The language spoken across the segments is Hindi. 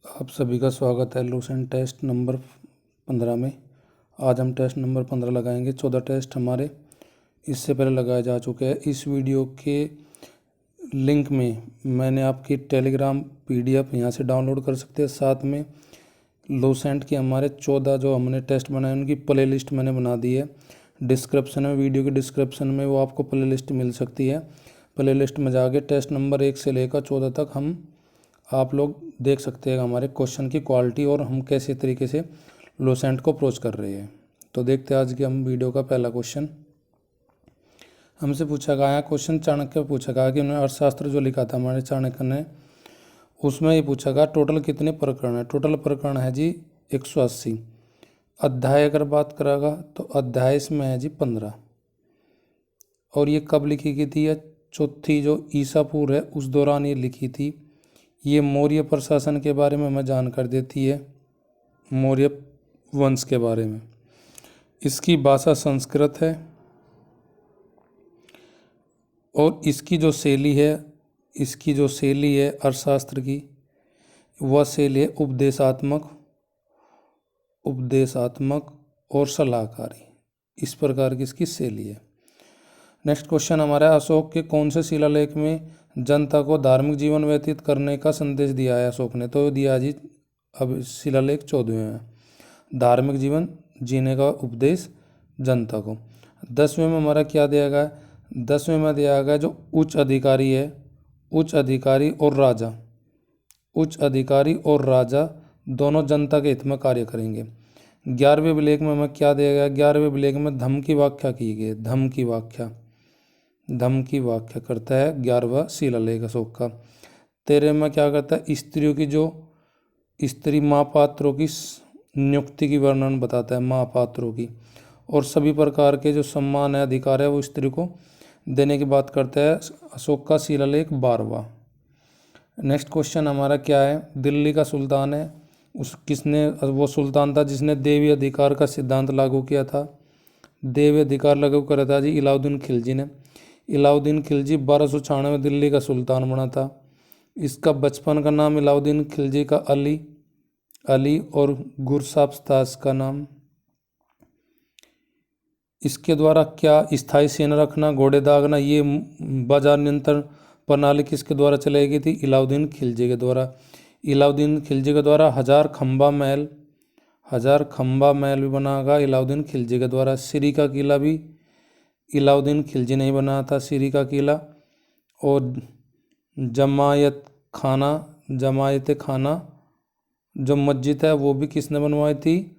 आप सभी का स्वागत है लूसेंट टेस्ट नंबर 15 में। आज हम टेस्ट नंबर 15 लगाएंगे। 14 टेस्ट हमारे इससे पहले लगाए जा चुके हैं। इस वीडियो के लिंक में मैंने आपकी टेलीग्राम PDF यहाँ से डाउनलोड कर सकते हैं। साथ में लूसेंट के हमारे 14 जो हमने टेस्ट बनाए उनकी प्ले लिस्ट मैंने बना दी है। डिस्क्रिप्शन में, वीडियो के डिस्क्रिप्शन में वो आपको प्ले लिस्ट मिल सकती है। प्ले लिस्ट में जाके टेस्ट नंबर 1 से लेकर 14 तक आप लोग देख सकते हैं हमारे क्वेश्चन की क्वालिटी और हम कैसे तरीके से लूसेंट को अप्रोच कर रहे हैं। तो देखते हैं आज के हम वीडियो का पहला क्वेश्चन। हमसे पूछा गया क्वेश्चन, चाणक्य पूछा गया कि उन्होंने अर्थशास्त्र जो लिखा था हमारे चाणक्य ने, उसमें ये पूछा गया टोटल कितने प्रकरण है। टोटल प्रकरण है जी 180। अध्याय अगर बात करेगा तो अध्याय इसमें है जी 15। और ये कब लिखी गई थी? ये चौथी जो ईसा पूर्व है उस दौरान ये लिखी थी। ये मौर्य प्रशासन के बारे में हमें जानकारी देती है, मौर्य वंश के बारे में। इसकी भाषा संस्कृत है और इसकी जो शैली है अर्थशास्त्र की, वह शैली है उपदेशात्मक और सलाहकारी। इस प्रकार की इसकी शैली है। नेक्स्ट क्वेश्चन हमारा, अशोक के कौन से शिलालेख में जनता को धार्मिक जीवन व्यतीत करने का संदेश दिया है अशोक ने? तो दिया जी अब शिलालेख 14वें में, धार्मिक जीवन जीने का उपदेश जनता को। 10वें में हमारा क्या दिया गया? 10वें में दिया गया जो उच्च अधिकारी है, उच्च अधिकारी और राजा दोनों जनता के हित में कार्य करेंगे। 11वें विलेख में हमें क्या दिया गया? 11वें विलेख में धम्म की व्याख्या की गई। धम्म की व्याख्या करता है 11वां शिलालेख अशोक का। 13वें में क्या करता है? स्त्रियों की जो स्त्री माँ पात्रों की नियुक्ति की वर्णन बताता है, माँ पात्रों की, और सभी प्रकार के जो सम्मान है, अधिकार है, वो स्त्री को देने की बात करता है अशोक का शिलालेख 12वां। नेक्स्ट क्वेश्चन हमारा क्या है? दिल्ली का सुल्तान है वो सुल्तान था जिसने देवी अधिकार का सिद्धांत लागू किया था। देवी अधिकार लागू करा था जी इलाउद्दीन खिलजी ने। इलाउद्दीन खिलजी 1296 में दिल्ली का सुल्तान बना था। इसका बचपन का नाम इलाउद्दीन खिलजी का अली और गुरसाबस्ताज का नाम। इसके द्वारा क्या स्थायी सेना रखना, घोड़े दागना, ये बाजार नियंत्रण प्रणाली किसके द्वारा चलाई गई थी? इलाउद्दीन खिलजी के द्वारा। इलाउद्दीन खिलजी के द्वारा हजार खंबा महल भी बना गया इलाउद्दीन खिलजी के द्वारा। सिरी का किला भी इलाउद्दीन खिलजी ने ही बनाया था, सिरी का किला। और जमायत खाना जो मस्जिद है वो भी किसने बनवाई थी?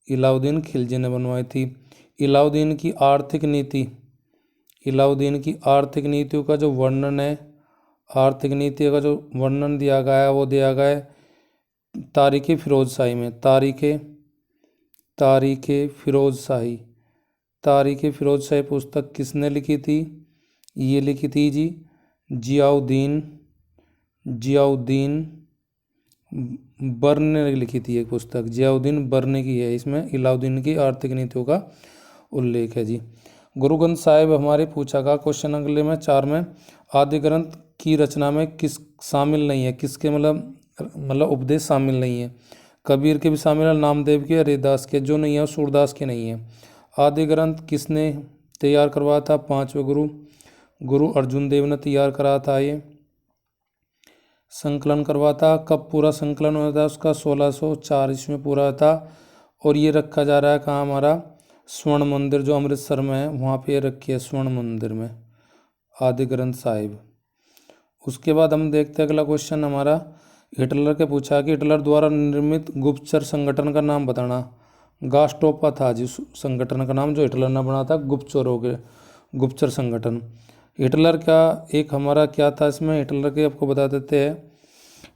इलाउद्दीन खिलजी ने बनवाई थी। इलाउद्दीन की आर्थिक नीतियों का जो वर्णन है, आर्थिक नीति का जो वर्णन दिया गया है वो दिया गया है तारीख़ फिरोजशाही में। तारीख़ फिरोजशाही पुस्तक किसने लिखी थी? ये लिखी थी जी जियाउद्दीन बर्ने ने लिखी थी। एक पुस्तक जियाउद्दीन बर्ने की है। इसमें इलाउद्दीन की आर्थिक नीतियों का उल्लेख है जी। गुरु ग्रंथ साहिब हमारे पूछा गया क्वेश्चन अगले में 4 में, आदि ग्रंथ की रचना में किस शामिल नहीं है? किसके मतलब उपदेश शामिल नहीं है? कबीर के भी शामिल है, नामदेव के, हरिदास के। जो नहीं है वो सूरदास के नहीं है। आदि ग्रंथ किसने तैयार करवाया था? 5वें गुरु अर्जुन देव ने तैयार कराया था। ये संकलन करवाता। कब पूरा संकलन हुआ था उसका? 1604 ईस्वी में पूरा था। और ये रखा जा रहा है कहाँ? हमारा स्वर्ण मंदिर जो अमृतसर में है, वहाँ पे रखी है स्वर्ण मंदिर में आदि ग्रंथ साहिब। उसके बाद हम देखते हैं अगला क्वेश्चन हमारा, हिटलर के पूछा कि हिटलर द्वारा निर्मित गुप्तचर संगठन का नाम बताना। गास्टोपा था जी संगठन का नाम जो हिटलर ने बना था, गुप्तचर संगठन। हिटलर का एक हमारा क्या था इसमें? हिटलर के आपको बता देते हैं।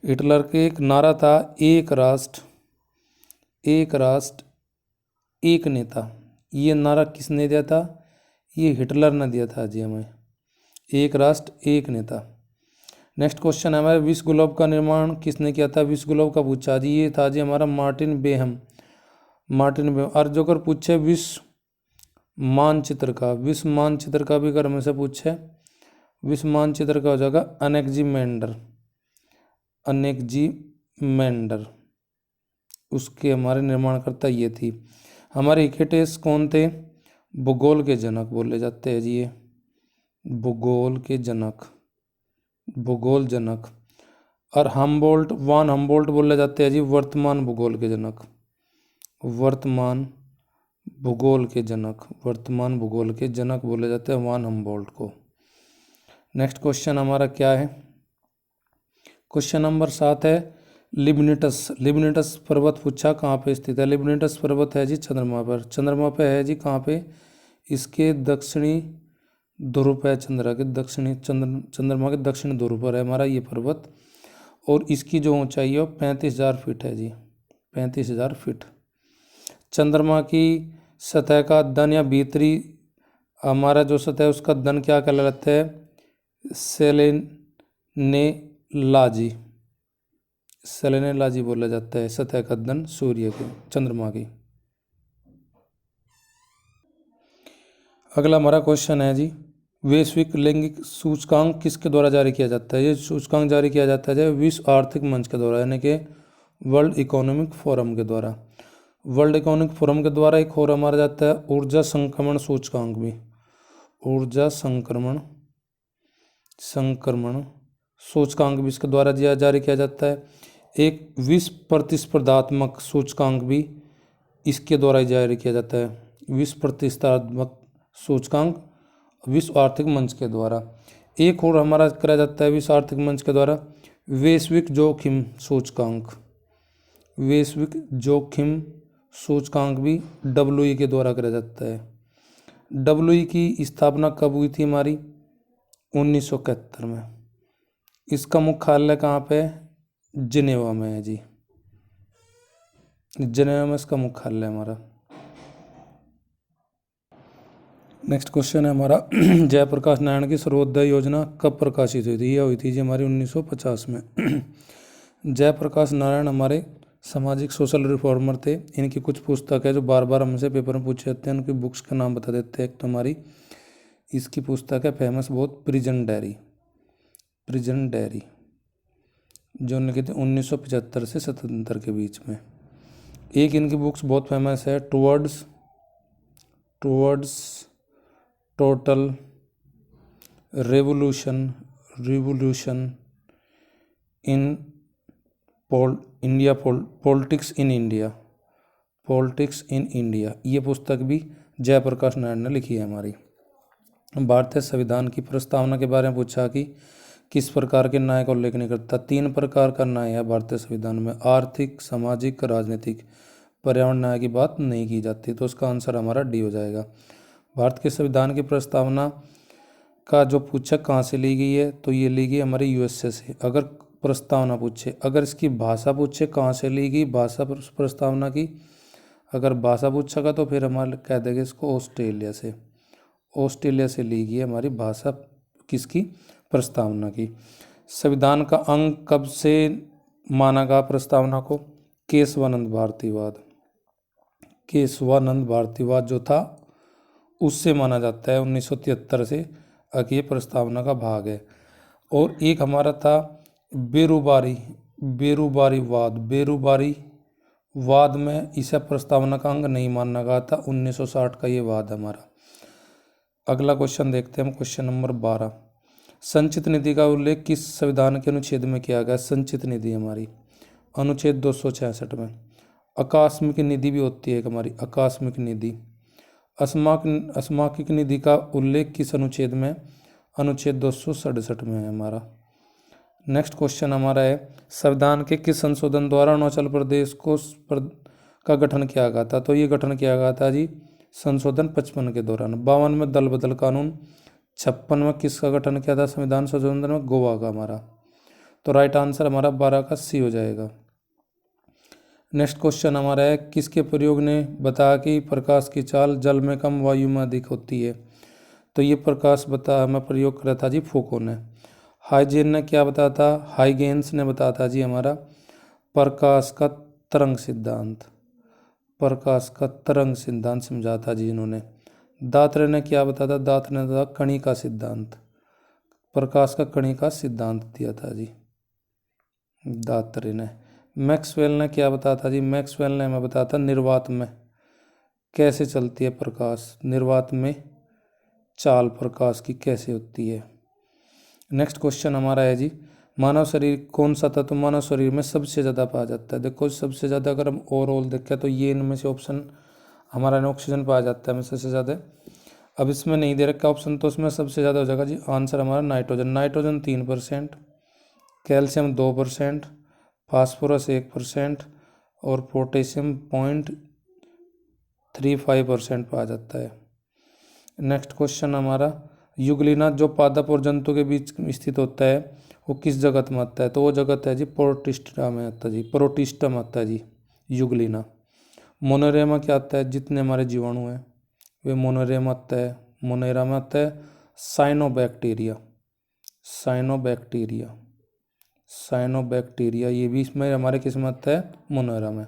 हिटलर के एक नारा था, एक राष्ट्र एक नेता। ये नारा किसने दिया था? ये हिटलर ने दिया था जी हमें, एक राष्ट्र एक नेता। नेक्स्ट क्वेश्चन है हमारे, विश्व ग्लोब का निर्माण किसने किया था? विश्व ग्लोब का पूछा जी, ये था जी हमारा मार्टिन बेहम। और जो अगर पूछे विश्व मानचित्र का भी अगर हमसे पूछे, विश्व मानचित्र का हो जाएगा अनेकजी अलेक्जेंडर, उसके हमारे निर्माणकर्ता ये थी। हमारे हिकेटेस कौन थे? भूगोल के जनक बोले जाते हैं जी ये, भूगोल के जनक, भूगोल जनक। और हमबोल्ट, वान हमबोल्ट बोले जाते हैं जी वर्तमान भूगोल के जनक, वर्तमान भूगोल के जनक, वर्तमान भूगोल के जनक बोले जाते हैं वान हमबोल्ट को। नेक्स्ट क्वेश्चन हमारा क्या है? क्वेश्चन नंबर 7 है लिबनिटस। लिबनिटस पर्वत पूछा कहाँ पे स्थित है? लिबनिटस पर्वत है जी चंद्रमा पर। चंद्रमा पे है जी कहाँ पे? इसके दक्षिणी ध्रुव पे, चंद्रमा के दक्षिणी, चंद्रमा के दक्षिणी ध्रुव पर है हमारा ये पर्वत। और इसकी जो ऊंचाई है वो 35,000 फीट है जी, 35,000 फीट। चंद्रमा की सतह का दन या भीतरी हमारा जो सतह है उसका दन क्या कहलाता है? सेलेनेलाजी, सेलेनेलाजी बोला जाता है सतह का दन सूर्य के, चंद्रमा की। अगला हमारा क्वेश्चन है जी वैश्विक लैंगिक सूचकांक किसके द्वारा जारी किया जाता है? ये सूचकांक जारी किया जाता है विश्व आर्थिक मंच के द्वारा, यानी कि वर्ल्ड इकोनॉमिक फोरम के द्वारा। वर्ल्ड इकोनॉमिक फोरम के द्वारा एक और हमारा जाता है ऊर्जा संक्रमण सूचकांक भी, ऊर्जा संक्रमण सूचकांक भी इसके द्वारा जारी किया जाता है। एक विश्व प्रतिस्पर्धात्मक सूचकांक भी इसके द्वारा जारी किया जाता है, विश्व प्रतिस्पर्धात्मक सूचकांक विश्व आर्थिक मंच के द्वारा। एक और हमारा कराया जाता है विश्व आर्थिक मंच के द्वारा वैश्विक जोखिम सूचकांक, वैश्विक जोखिम सूचकांक भी WE के द्वारा कराया जाता है। WE की स्थापना कब हुई थी हमारी? 1971 में। इसका मुख्यालय कहाँ पे है? जिनेवा में है जी, जिनेवा में इसका मुख्यालय हमारा। नेक्स्ट क्वेश्चन है हमारा जयप्रकाश नारायण की सर्वोदय योजना कब प्रकाशित हुई थी? यह हुई थी जी हमारी 1950 में। जयप्रकाश नारायण हमारे सामाजिक सोशल रिफॉर्मर थे। इनकी कुछ पुस्तक है जो बार बार हमसे पेपर में पूछे जाते हैं, उनकी बुक्स का नाम बता देते हैं। एक तो हमारी इसकी पुस्तक है फेमस बहुत प्रिजन डायरी, प्रिजन डायरी जो लिखी थी 1975 से 77 के बीच में। एक इनकी बुक्स बहुत फेमस है towards total revolution in India, politics in India, ये पुस्तक भी जयप्रकाश नारायण ने लिखी है हमारी। भारतीय संविधान की प्रस्तावना के बारे में पूछा कि किस प्रकार के न्याय का उल्लेख नहीं करता? 3 प्रकार का न्याय है भारतीय संविधान में, आर्थिक, सामाजिक, राजनीतिक। पर्यावरण न्याय की बात नहीं की जाती, तो उसका आंसर हमारा डी हो जाएगा। भारत के संविधान की प्रस्तावना का जो पूछा कहाँ से ली गई है, तो ये ली गई हमारे USA से। अगर प्रस्तावना पूछे, अगर इसकी भाषा पूछे कहाँ से ली गई भाषा प्रस्तावना की, अगर भाषा पूछेगा तो फिर हमारे कह देंगे इसको ऑस्ट्रेलिया से, ऑस्ट्रेलिया से ली गई है हमारी भाषा किसकी? प्रस्तावना की। संविधान का अंग कब से माना गया प्रस्तावना को? केशवानंद भारतीवाद, केशवानंद भारतीवाद जो था उससे माना जाता है 1973 से ये प्रस्तावना का भाग है। और एक हमारा था बेरूबारी वाद में इसे प्रस्तावना का अंग नहीं माना गया था, 1960 का ये वाद हमारा। अगला क्वेश्चन देखते हैं हम, क्वेश्चन नंबर 12। संचित निधि का उल्लेख किस संविधान के अनुच्छेद में किया गया? संचित निधि हमारी अनुच्छेद 266 में। आकस्मिक निधि भी होती है एक हमारी, आकस्मिक निधि। अस्माकिक निधि का उल्लेख किस अनुच्छेद में? अनुच्छेद 267 में है हमारा। नेक्स्ट क्वेश्चन हमारा है संविधान के किस संशोधन द्वारा अरुणाचल प्रदेश का गठन किया गया था? तो ये गठन किया गया था जी संशोधन 55 के दौरान। 52 में दल बदल कानून, 56 में किसका गठन किया था संविधान संशोधन में? गोवा का हमारा। तो राइट आंसर हमारा 12 का C हो जाएगा। नेक्स्ट क्वेश्चन हमारा है किसके प्रयोग ने बताया कि प्रकाश की चाल जल में कम वायु में अधिक होती है? तो ये प्रकाश हमें प्रयोग करा था जी फूको ने। हाइजेन ने क्या बताया था? हाइगेंस ने बताया था जी हमारा प्रकाश का तरंग सिद्धांत, प्रकाश का तरंग सिद्धांत समझा था जी इन्होंने। दात्रे ने क्या बताया था? दात्रे ने बताया कणिका सिद्धांत, प्रकाश का कणिका सिद्धांत दिया था जी दात्रे ने। मैक्सवेल ने क्या बताया था जी? मैक्सवेल ने हमें बताया था निर्वात में कैसे चलती है प्रकाश, निर्वात में चाल प्रकाश की कैसे होती है। नेक्स्ट क्वेश्चन हमारा है जी, मानव शरीर कौन सा तत्व मानव शरीर में सबसे ज़्यादा पाया जाता है? देखो सबसे ज़्यादा अगर हम ओवरऑल देखें तो ये इनमें से ऑप्शन हमारा ऑक्सीजन पाया जाता है हमें सबसे ज़्यादा। अब इसमें नहीं दे रखा ऑप्शन तो उसमें सबसे ज़्यादा हो जाएगा जी आंसर हमारा नाइट्रोजन। नाइट्रोजन 3%, कैल्शियम 2%, फास्फोरस 1% और पोटेशियम 0.35% पाया जाता है। नेक्स्ट क्वेश्चन हमारा, युगलिना जो पादप और जंतु के बीच स्थित होता है वो किस जगत में आता है? तो वो जगत है जी प्रोटिस्टा में आता है जी, प्रोटिस्टा में आता है जी युगलिना। मोनेरा में क्या आता है? जितने हमारे जीवाणु हैं वे मोनेरा में आता है। मोनेरा में आता है साइनोबैक्टीरिया, साइनोबैक्टीरिया, साइनोबैक्टीरिया ये भी इसमें हमारे किस में आता है? मोनेरा में।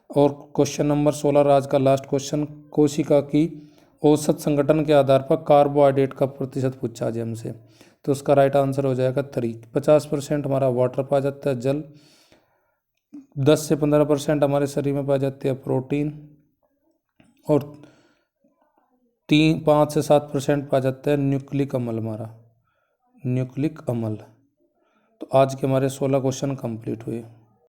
और क्वेश्चन नंबर 16 आज का लास्ट क्वेश्चन, कोशिका की औसत संगठन के आधार पर कार्बोहाइड्रेट का प्रतिशत पूछा जाए हमसे, तो उसका राइट आंसर हो जाएगा 3। 50% हमारा वाटर पाया जाता है जल, 10 से 15% हमारे शरीर में पाई जाती है प्रोटीन और 5 से 7% पाया जाता है न्यूक्लिक अम्ल हमारा, न्यूक्लिक अम्ल। तो आज के हमारे 16 क्वेश्चन कंप्लीट हुए।